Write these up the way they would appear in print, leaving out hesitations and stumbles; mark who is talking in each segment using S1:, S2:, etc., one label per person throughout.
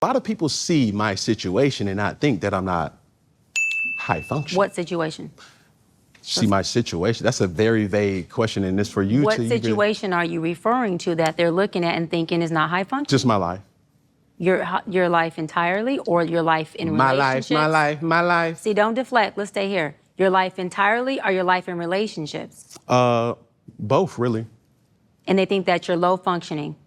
S1: A lot of people see my situation and not think that I'm not high functioning.
S2: What situation?
S1: See my situation? That's a very vague question, and it's for you
S2: What
S1: to
S2: situation are you referring to that they're looking at and thinking is not high functioning?
S1: Just my life.
S2: Your life entirely, or your life in relationships?
S1: My life.
S2: See, don't deflect. Let's stay here. Your life entirely, or your life in relationships?
S1: Both, really.
S2: And they think that you're low functioning.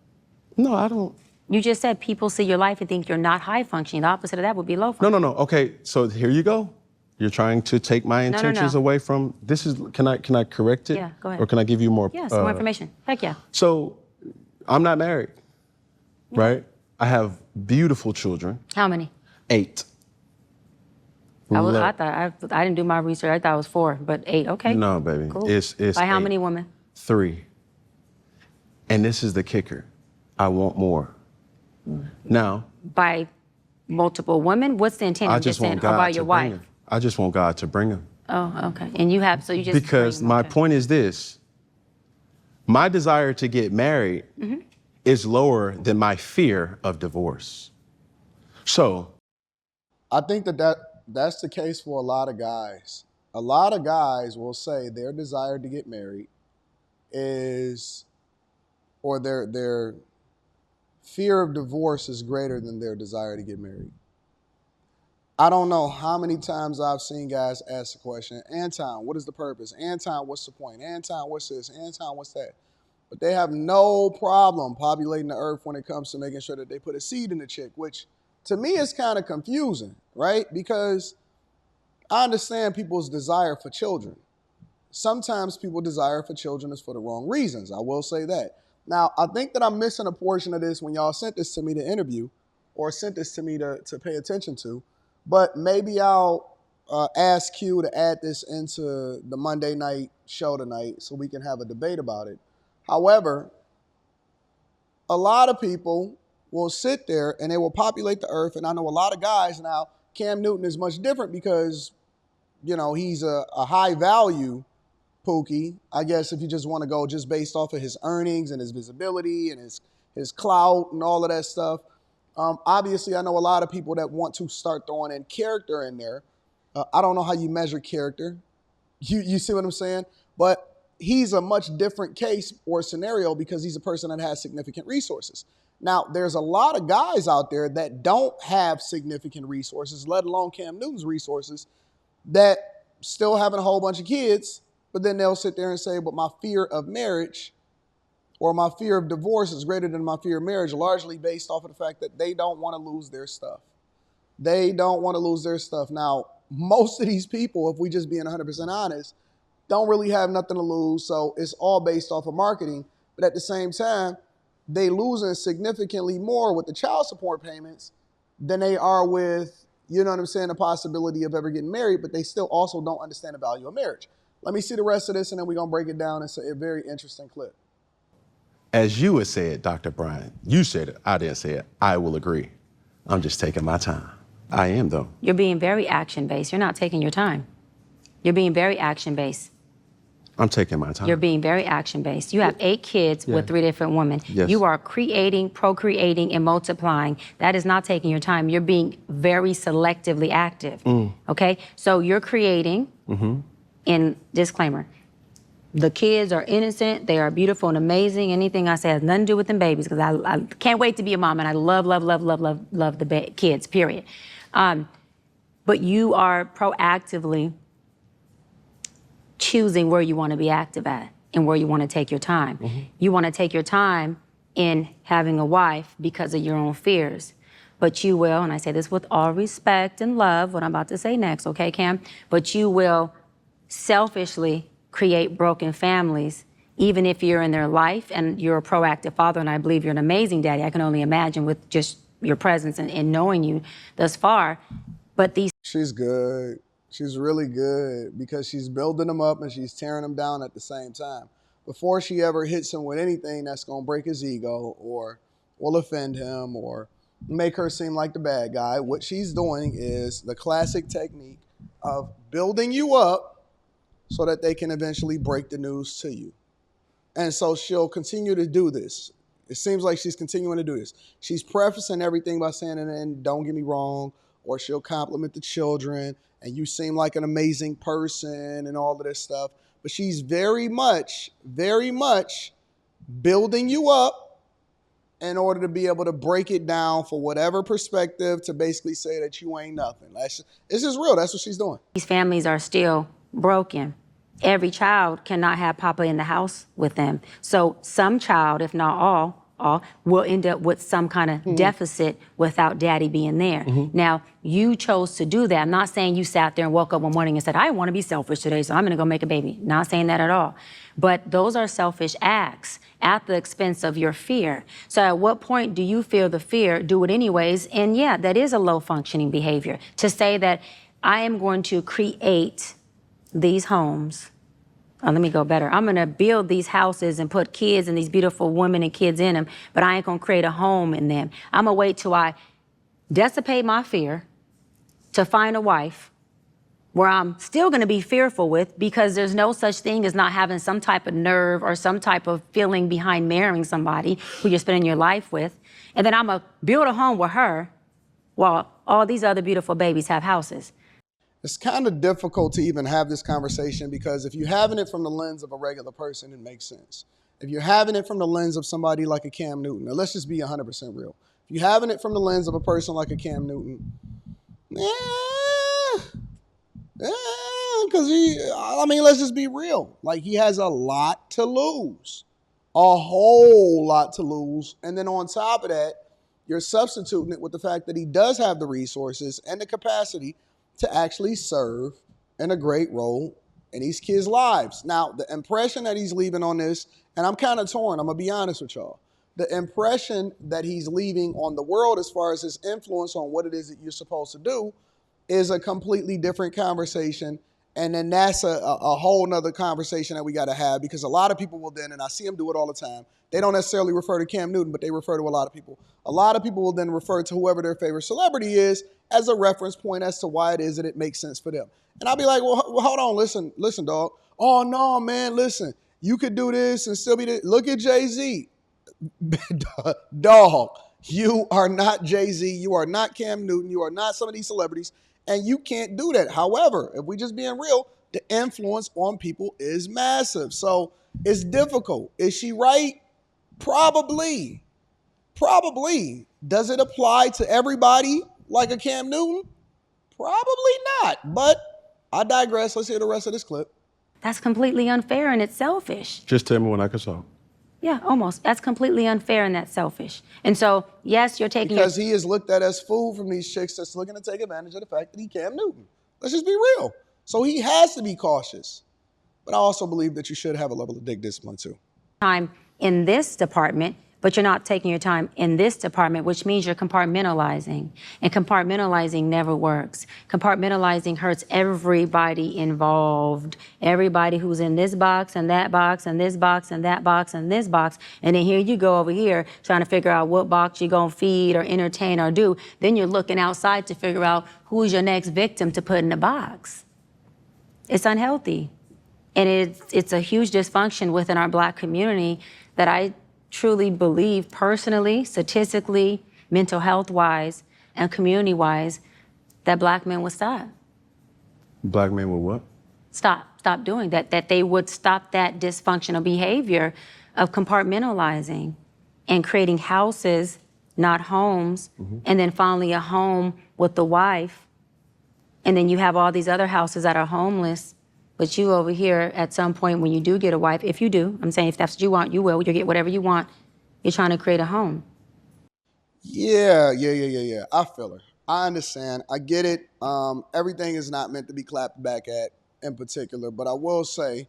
S1: No, I don't.
S2: You just said people see your life and think you're not high functioning. The opposite of that would be low functioning.
S1: No. Okay, so here you go. You're trying to take my intentions away from this. Can I correct it?
S2: Yeah, go ahead.
S1: Or can I give you more?
S2: Yes, more information. Heck yeah.
S1: So, I'm not married, right? I have beautiful children.
S2: How many?
S1: 8.
S2: I didn't do my research. I thought it was 4, but 8. Okay.
S1: No, baby.
S2: Cool.
S1: It's
S2: By how
S1: 8.
S2: many women?
S1: 3. And this is the kicker. I want more. Now.
S2: By multiple women? What's the intent?
S1: I just want God
S2: by
S1: to
S2: your
S1: bring
S2: wife?
S1: him. I just want God to bring him.
S2: Oh, okay. And you have, so you just.
S1: Because my point is this. My desire to get married is lower than my fear of divorce. So.
S3: I think that's the case for a lot of guys. A lot of guys will say their desire to get married is, or their fear of divorce is greater than their desire to get married. I don't know how many times I've seen guys ask the question, Anton, what is the purpose? Anton, what's the point? Anton, what's this? Anton, what's that? But they have no problem populating the earth when it comes to making sure that they put a seed in the chick, which to me is kind of confusing, right? Because I understand people's desire for children. Sometimes people's desire for children is for the wrong reasons. I will say that. Now, I think that I'm missing a portion of this when y'all sent this to me to interview or sent this to me to pay attention to. But maybe I'll ask Q to add this into the Monday night show tonight so we can have a debate about it. However, a lot of people will sit there and they will populate the earth. And I know a lot of guys now, Cam Newton is much different because, you know, he's a high value Pookie. I guess if you just want to go just based off of his earnings and his visibility and his clout and all of that stuff. Obviously, I know a lot of people that want to start throwing in character in there. I don't know how you measure character. You see what I'm saying? But he's a much different case or scenario because he's a person that has significant resources. Now, there's a lot of guys out there that don't have significant resources, let alone Cam Newton's resources, that still having a whole bunch of kids, but then they'll sit there and say, but my fear of marriage or my fear of divorce is greater than my fear of marriage, largely based off of the fact that they don't want to lose their stuff. They don't want to lose their stuff. Now, most of these people, if we just being 100% honest, don't really have nothing to lose, so it's all based off of marketing. But at the same time, they losing significantly more with the child support payments than they are with, you know what I'm saying, the possibility of ever getting married, but they still also don't understand the value of marriage. Let me see the rest of this, and then we're going to break it down. It's a very interesting clip.
S1: As you had said, Dr. Bryant, you said it, I didn't say it, I will agree. I'm just taking my time. I am, though.
S2: You're being very action-based. You're not taking your time. You're being very action-based.
S1: I'm taking my time.
S2: You're being very action-based. You have 8 kids with 3 different women.
S1: Yes.
S2: You are creating, procreating, and multiplying. That is not taking your time. You're being very selectively active, okay? So you're creating, in disclaimer, the kids are innocent, they are beautiful and amazing. Anything I say has nothing to do with them babies, because I can't wait to be a mom, and I love the kids, period. But you are proactively choosing where you want to be active at and where you want to take your time. You want to take your time in having a wife because of your own fears. But you will, and I say this with all respect and love, what I'm about to say next, okay, Cam? But you will selfishly create broken families, even if you're in their life and you're a proactive father, and I believe you're an amazing daddy. I can only imagine with just your presence and knowing you thus far. But these...
S3: She's good. She's really good because she's building them up and she's tearing them down at the same time. Before she ever hits him with anything that's going to break his ego or will offend him or make her seem like the bad guy, what she's doing is the classic technique of building you up so that they can eventually break the news to you. And so she'll continue to do this. It seems like she's continuing to do this. She's prefacing everything by saying, and don't get me wrong, or she'll compliment the children, and you seem like an amazing person and all of this stuff. But she's very much building you up in order to be able to break it down for whatever perspective to basically say that you ain't nothing. It's just real. That's what she's doing.
S2: These families are still broken. Every child cannot have Papa in the house with them. So some child, if not all, will end up with some kind of deficit without Daddy being there. Now, you chose to do that. I'm not saying you sat there and woke up one morning and said, I want to be selfish today, so I'm going to go make a baby. Not saying that at all. But those are selfish acts at the expense of your fear. So at what point do you feel the fear, do it anyways? And yeah, that is a low functioning behavior. To say that I am going to create these homes. Let me go better. I'm going to build these houses and put kids and these beautiful women and kids in them, but I ain't going to create a home in them. I'm going to wait till I dissipate my fear to find a wife where I'm still going to be fearful with, because there's no such thing as not having some type of nerve or some type of feeling behind marrying somebody who you're spending your life with. And then I'm going to build a home with her while all these other beautiful babies have houses.
S3: It's kind of difficult to even have this conversation, because if you're having it from the lens of a regular person, it makes sense. If you're having it from the lens of somebody like a Cam Newton, now let's just be 100% real. If you're having it from the lens of a person like a Cam Newton, because let's just be real. Like, he has a lot to lose, a whole lot to lose. And then on top of that, you're substituting it with the fact that he does have the resources and the capacity to actually serve in a great role in these kids' lives. Now, the impression that he's leaving on this, and I'm kind of torn, I'm going to be honest with y'all. The impression that he's leaving on the world as far as his influence on what it is that you're supposed to do is a completely different conversation. And then that's a whole nother conversation that we got to have, because a lot of people will then, and I see them do it all the time, they don't necessarily refer to Cam Newton, but they refer to a lot of people. A lot of people will then refer to whoever their favorite celebrity is as a reference point as to why it is that it makes sense for them. And I'll be like, well, hold on, listen, dog. Oh, no, man, listen. You could do this and still be this. Look at Jay-Z. Dog, you are not Jay-Z. You are not Cam Newton. You are not some of these celebrities. And you can't do that. However, if we just being real, the influence on people is massive. So it's difficult. Is she right? Probably. Does it apply to everybody like a Cam Newton? Probably not. But I digress. Let's hear the rest of this clip.
S2: That's completely unfair and it's selfish.
S1: Just tell me when I can solve.
S2: Yeah, almost. That's completely unfair and that's selfish. And so, yes, you're taking
S3: Because he is looked at as food from these chicks that's looking to take advantage of the fact that he Cam Newton. Let's just be real. So he has to be cautious. But I also believe that you should have a level of dick discipline too.
S2: time in this department, but you're not taking your time in this department, which means you're compartmentalizing. And compartmentalizing never works. Compartmentalizing hurts everybody involved. Everybody who's in this box and that box and this box and that box and this box. And then here you go over here trying to figure out what box you're gonna feed or entertain or do. Then you're looking outside to figure out who's your next victim to put in the box. It's unhealthy. And it's a huge dysfunction within our Black community that I truly believe personally, statistically, mental health-wise, and community-wise, that Black men would stop.
S1: Black men will what?
S2: Stop doing that, that they would stop that dysfunctional behavior of compartmentalizing and creating houses, not homes, and then finally a home with the wife. And then you have all these other houses that are homeless. But you over here, at some point when you do get a wife, if you do, I'm saying if that's what you want, you will. You'll get whatever you want. You're trying to create a home.
S3: Yeah. I feel her. I understand. I get it. Everything is not meant to be clapped back at in particular. But I will say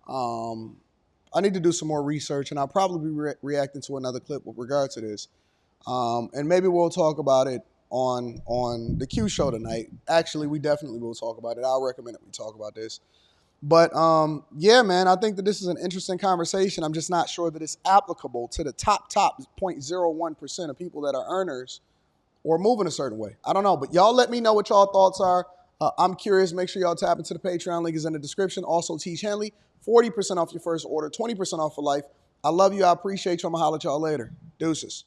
S3: I need to do some more research, and I'll probably be reacting to another clip with regard to this. And maybe we'll talk about it on the Q show tonight. Actually, we definitely will talk about it. I'll recommend that we talk about this. But yeah, man, I think that this is an interesting conversation. I'm just not sure that it's applicable to the top 0.01% of people that are earners or moving a certain way. I don't know, but y'all let me know what y'all thoughts are. I'm curious. Make sure y'all tap into the Patreon. Link is in the description. Also, Teach Henley, 40% off your first order, 20% off for life. I love you. I appreciate you. I'm going to holler at y'all later. Deuces.